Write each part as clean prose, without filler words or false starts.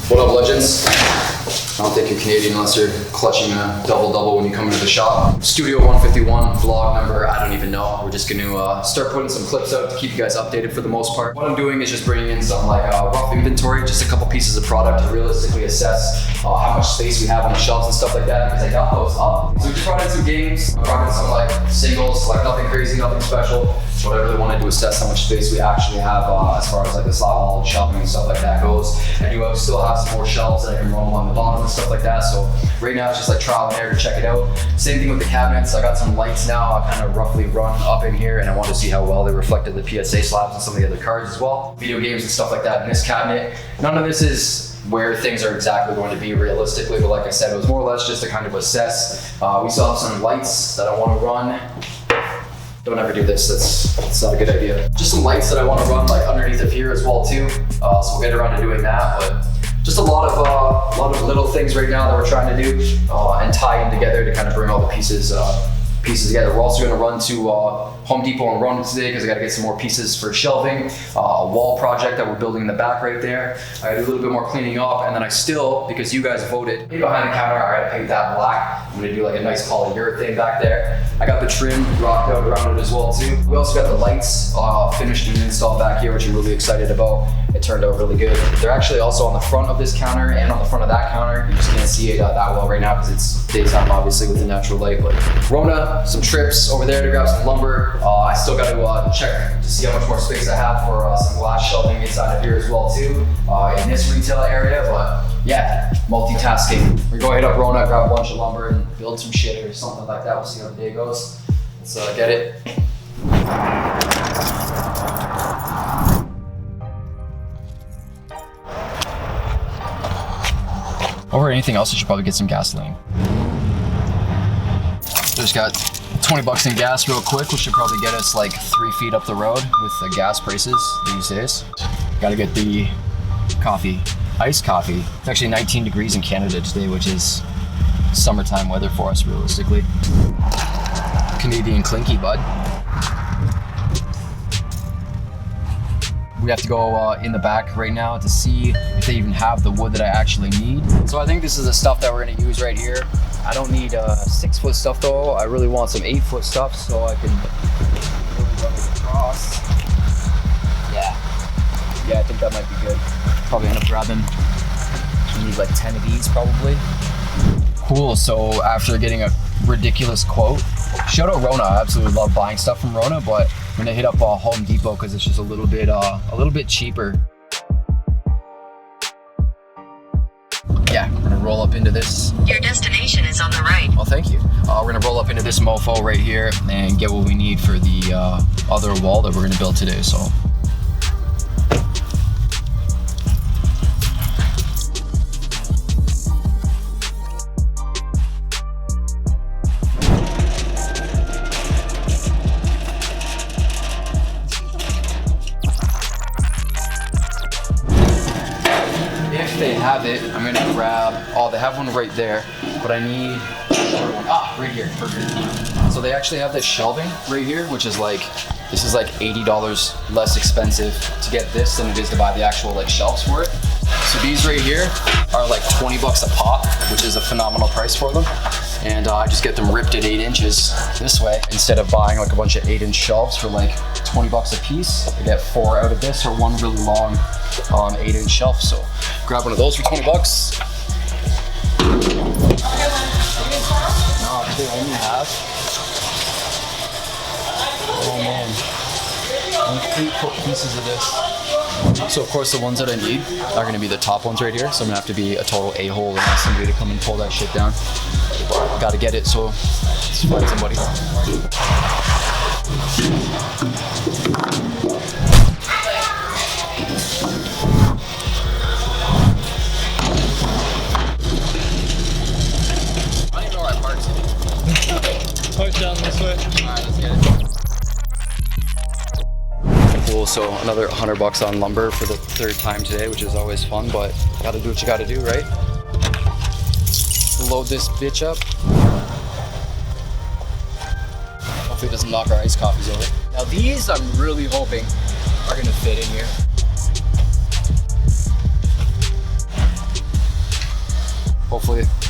What up, legends? I don't think you're Canadian unless you're clutching a double-double when you come into the shop. Studio 151 vlog number, I don't even know. We're just gonna start putting some clips out to keep you guys updated for the most part. What I'm doing is just bringing in some like rough inventory, just a couple pieces of product to realistically assess how much space we have on the shelves and stuff like that, because I got those up. So we just brought in some games, I brought in some like singles, like nothing crazy, nothing special. But I really wanted to assess how much space we actually have as far as like the slot wall shelving and stuff like that goes. I do still have some more shelves that I can roll along the bottom and stuff like that. So right now it's just like trial and error to check it out. Same thing with the cabinets. I got some lights now. I kind of roughly run up in here and I want to see how well they reflected the PSA slabs and some of the other cards as well. Video games and stuff like that in this cabinet. None of this is where things are exactly going to be realistically, but like I said, it was more or less just to kind of assess. We still have some lights that I want to run. Don't ever do this, that's not a good idea. Just some lights that I want to run like underneath of here as well too. So we'll get around to doing that, but just a lot of little things right now that we're trying to do and tie in together to kind of bring all the pieces together. We're also going to run to Home Depot and Ronin today because I got to get some more pieces for shelving, a wall project that we're building in the back right there. I got to do a little bit more cleaning up, and then I still, because you guys voted, behind the counter, I got to paint that black. I'm going to do like a nice polyurethane back there. I got the trim rocked out around it as well too. We also got the lights finished and installed back here, which I'm really excited about. It turned out really good. They're actually also on the front of this counter and on the front of that counter. You just can't see it that well right now because it's daytime, obviously, with the natural light. But Rona, some trips over there to grab some lumber. I still got to check to see how much more space I have for some glass shelving inside of here as well too, in this retail area. But yeah, multitasking. We're going to hit up Rona, grab a bunch of lumber and build some shit or something like that. We'll see how the day goes. Let's get it. Over anything else, you should probably get some gasoline. Just got 20 bucks in gas real quick, which should probably get us like 3 feet up the road with the gas prices these days. Gotta get the coffee, iced coffee. It's actually 19 degrees in Canada today, which is summertime weather for us realistically. Canadian clinky, bud. We have to go in the back right now to see if they even have the wood that I actually need. So I think this is the stuff that we're gonna use right here. I don't need 6-foot stuff though. I really want some 8-foot stuff so I can really run it across. Yeah, I think that might be good. Probably end up grabbing, we need like 10 of these probably. Cool, so after getting a ridiculous quote, shout out Rona. I absolutely love buying stuff from Rona, but I'm gonna hit up Home Depot because it's just a little bit cheaper. Yeah, we're gonna roll up into this. Your destination is on the right. Oh, thank you. We're gonna roll up into this mofo right here and get what we need for the other wall that we're gonna build today. So. They have it, I'm gonna grab, they have one right there, but I need, right here, perfect. So they actually have this shelving right here, which is like, this is like $80 less expensive to get this than it is to buy the actual like shelves for it. So these right here are like 20 bucks a pop, which is a phenomenal price for them. And I just get them ripped at 8 inches this way, instead of buying like a bunch of 8-inch shelves for like 20 bucks a piece. I get 4 out of this, or one really long 8-inch shelf. So grab one of those for 20 bucks. No, they only have, oh man, only 8 pieces of this. So of course the ones that I need are gonna be the top ones right here. So I'm gonna have to be a total a-hole and ask somebody to come and pull that shit down. Gotta get it, so let's find somebody. I don't even know where I parked. Park down this way. Alright, let's get it. Cool, so another 100 bucks on lumber for the 3rd time today, which is always fun, but gotta do what you gotta do, right? Load this bitch up. Hopefully it doesn't knock our iced coffees over. Now these I'm really hoping are gonna fit in here.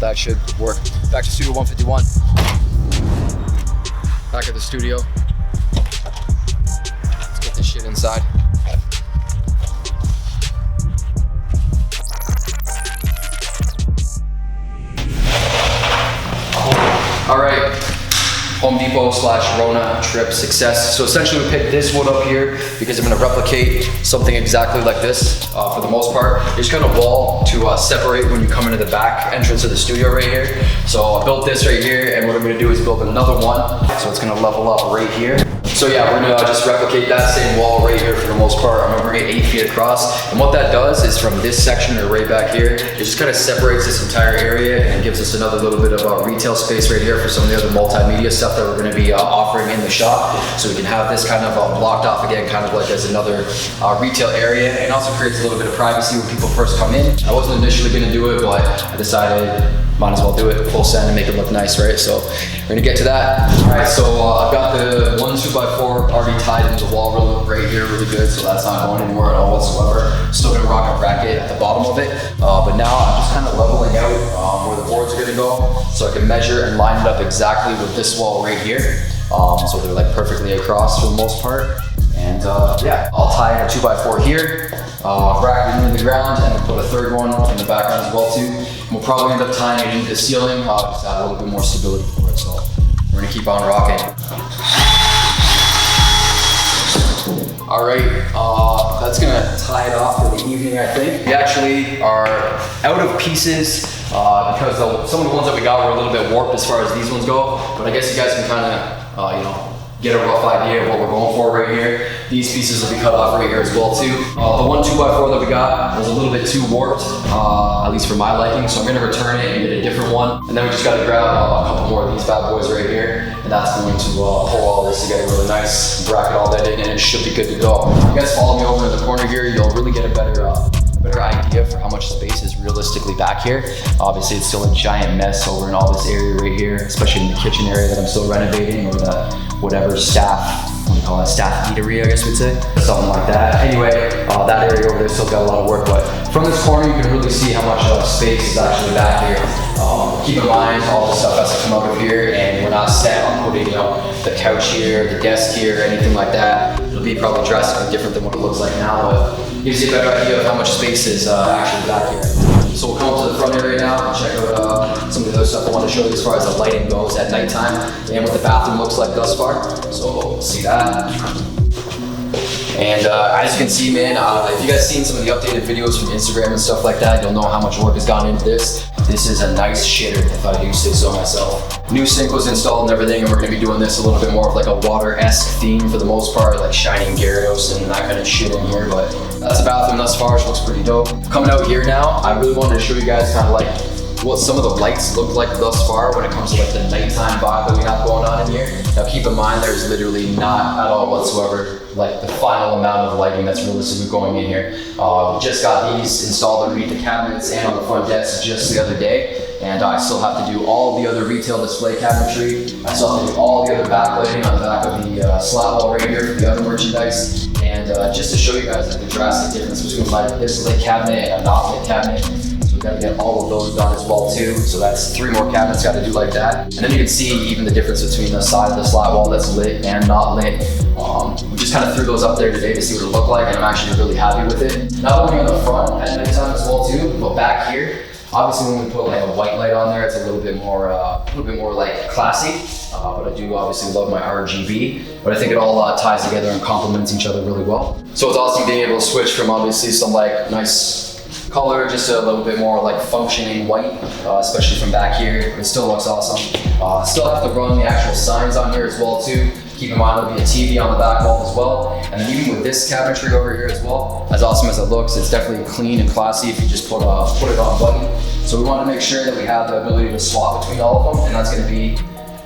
that should work. Back to Studio 151. Back at the studio. Let's get this shit inside. All right, Home Depot / Rona trip success. So essentially we picked this wood up here because I'm gonna replicate something exactly like this for the most part. There's kind of wall to separate when you come into the back entrance of the studio right here. So I built this right here, and what I'm gonna do is build another one. So it's gonna level up right here. So yeah, we're gonna just replicate that same wall right here for the most part. I'm gonna bring it 8 feet across. And what that does is from this section or right back here, it just kind of separates this entire area and gives us another little bit of retail space right here for some of the other multimedia stuff that we're gonna be offering in the shop. So we can have this kind of blocked off again, kind of like as another retail area. And also creates a little bit of privacy when people first come in. I wasn't initially gonna do it, but I decided might as well do it full send and make it look nice, right? So we're gonna get to that. All right, so I've got the 1 2x4 already tied into the wall right here really good, so that's not going anywhere at all whatsoever. Still gonna rock a bracket at the bottom of it, but now I'm just kind of leveling out where the boards are gonna go, so I can measure and line it up exactly with this wall right here. So they're like perfectly across for the most part. And yeah, I'll tie in a 2x4 here, bracket it into the ground, and then put a third one in the background as well too. And we'll probably end up tying it into the ceiling, just add a little bit more stability for it. So we're gonna keep on rocking. All right, that's gonna tie it off for the evening, I think. We actually are out of pieces because some of the ones that we got were a little bit warped as far as these ones go, but I guess you guys can kind of, you know, get a rough idea of what we're going for right here. These pieces will be cut off right here as well too. The 1 2x4 that we got was a little bit too warped, at least for my liking, so I'm gonna return it and get a different one. And then we just gotta grab a couple more of these bad boys right here, and that's going to pull all this together really nice, bracket all that in, and it should be good to go. If you guys follow me over in the corner here, you'll really get a better idea for how much space is realistically back here. Obviously it's still a giant mess over in all this area right here, especially in the kitchen area that I'm still renovating, or the whatever staff, what do you call it, staff eatery, I guess we'd say, something like that. Anyway, that area over there still got a lot of work, but from this corner you can really see how much space is actually back here. Keep in mind, all the stuff has to come out of here, and we're not set on putting, you know, the couch here, the desk here, anything like that. It'll be probably drastically different than what it looks like now, but gives you a better idea of how much space is actually back here. So we'll come up to the front area now and check out some of the other stuff I want to show you as far as the lighting goes at nighttime and what the bathroom looks like thus far. So we'll see that. And as you can see, man, if you guys seen some of the updated videos from Instagram and stuff like that, you'll know how much work has gone into this. This is a nice shitter, if I do say so myself. New sink was installed and everything, and we're gonna be doing this a little bit more of like a water-esque theme for the most part, like shining Gyarados and that kind of shit in here, but that's the bathroom thus far, which looks pretty dope. Coming out here now, I really wanted to show you guys kind of like what some of the lights look like thus far when it comes to like the nighttime vibe that we have going on in here. Now keep in mind, there's literally not at all whatsoever like the final amount of lighting that's realistically going in here. We just got these installed underneath the cabinets and on the front desk just the other day. And I still have to do all the other retail display cabinetry. I still have to do all the other backlighting on the back of the slab wall right here for the other merchandise. And just to show you guys like the drastic difference between like this lit cabinet and a not lit cabinet. We gotta get all of those done as well too. So that's 3 more cabinets gotta do like that. And then you can see even the difference between the side of the slab wall that's lit and not lit. We just kind of threw those up there today to see what it looked like, and I'm actually really happy with it. Not only on the front at nighttime as well too, but back here. Obviously when we put like a white light on there, it's a little bit more like classy. But I do obviously love my RGB, but I think it all ties together and complements each other really well. So it's awesome being able to switch from obviously some like nice color, just a little bit more like functioning white, especially from back here. It still looks awesome. Still have to run the actual signs on here as well too. Keep in mind there'll be a TV on the back wall as well. And then even with this cabinetry over here as well, as awesome as it looks, it's definitely clean and classy if you just put it on white. So we want to make sure that we have the ability to swap between all of them, and that's going to be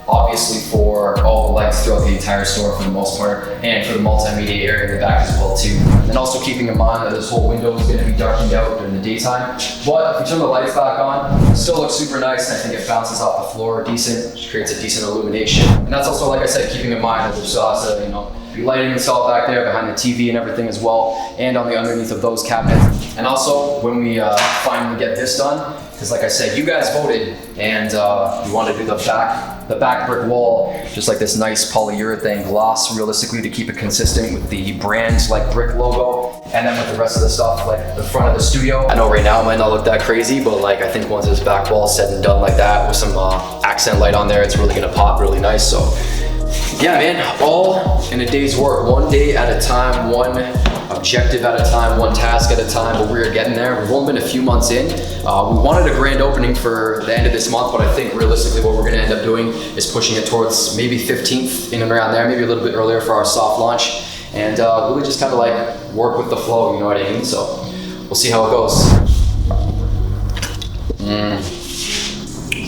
obviously for all the lights throughout the entire store for the most part, and for the multimedia area in the back as well too. And also keeping in mind that this whole window is going to be darkened out during the daytime. But if you turn the lights back on, it still looks super nice, and I think it bounces off the floor decent, which creates a decent illumination. And that's also, like I said, keeping in mind that there still has to, you know, be lighting installed back there behind the TV and everything as well, and on the underneath of those cabinets. And also when we finally get this done, because like I said, you guys voted and you want to do the back brick wall, just like this nice polyurethane gloss, realistically, to keep it consistent with the brand like brick logo, and then with the rest of the stuff, like the front of the studio. I know right now it might not look that crazy, but like I think once this back wall is said and done like that with some accent light on there, it's really gonna pop really nice. So yeah, man, all in a day's work, one day at a time, one objective at a time, one task at a time, but we're getting there. We've only been a few months in. We wanted a grand opening for the end of this month, but I think realistically what we're gonna end up doing is pushing it towards maybe 15th, in and around there, maybe a little bit earlier for our soft launch, and really just kind of like work with the flow, you know what I mean? So we'll see how it goes.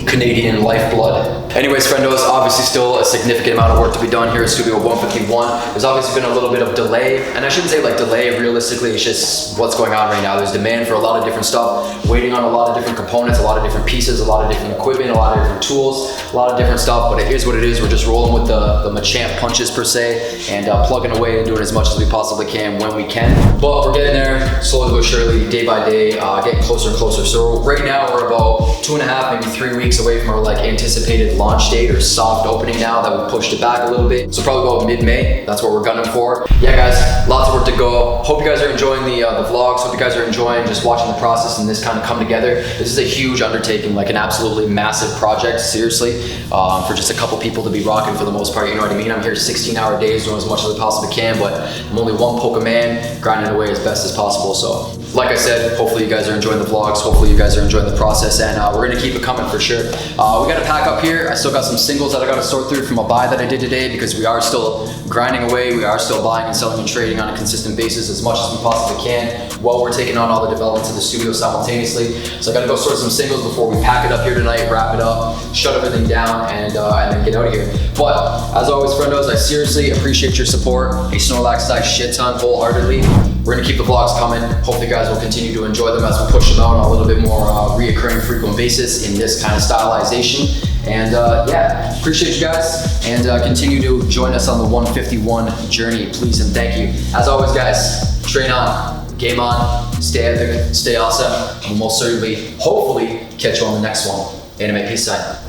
Canadian lifeblood. Anyways, friendos, obviously still a significant amount of work to be done here at Studio 151. There's obviously been a little bit of delay, and I shouldn't say like delay, realistically, it's just what's going on right now. There's demand for a lot of different stuff, waiting on a lot of different components, a lot of different pieces, a lot of different equipment, a lot of different tools, a lot of different stuff, but it is what it is. We're just rolling with the Machamp punches per se, and plugging away and doing as much as we possibly can when we can. But we're getting there slowly but surely, day by day, getting closer and closer. So right now we're about 2.5, maybe 3 weeks away from our like anticipated launch date or soft opening now that we pushed it back a little bit. So probably about mid-May, that's what we're gunning for. Yeah guys, lots of work to go. Hope you guys are enjoying the vlogs. Hope you guys are enjoying just watching the process and this kind of come together. This is a huge undertaking, like an absolutely massive project, seriously, for just a couple people to be rocking for the most part, you know what I mean? I'm here 16-hour days doing as much as I possibly can, but I'm only one Pokemon, grinding away as best as possible. So like I said, hopefully you guys are enjoying the vlogs, hopefully you guys are enjoying the process, and we're gonna keep it coming for sure. We got to pack up here. I still got some singles that I got to sort through from a buy that I did today, because we are still grinding away. We are still buying and selling and trading on a consistent basis as much as we possibly can while we're taking on all the developments of the studio simultaneously. So I got to go sort some singles before we pack it up here tonight, wrap it up, shut everything down, and then get out of here. But as always, friendos, I seriously appreciate your support. A Snorlax shit ton wholeheartedly. We're gonna keep the vlogs coming. Hopefully you guys will continue to enjoy them as we push them out on a little bit more reoccurring, frequent basis in this kind of stylization. And yeah, appreciate you guys, and continue to join us on the 151 journey, please and thank you. As always guys, train on, game on, stay epic, stay awesome, and we'll most certainly, hopefully, catch you on the next one. Anime, peace sign.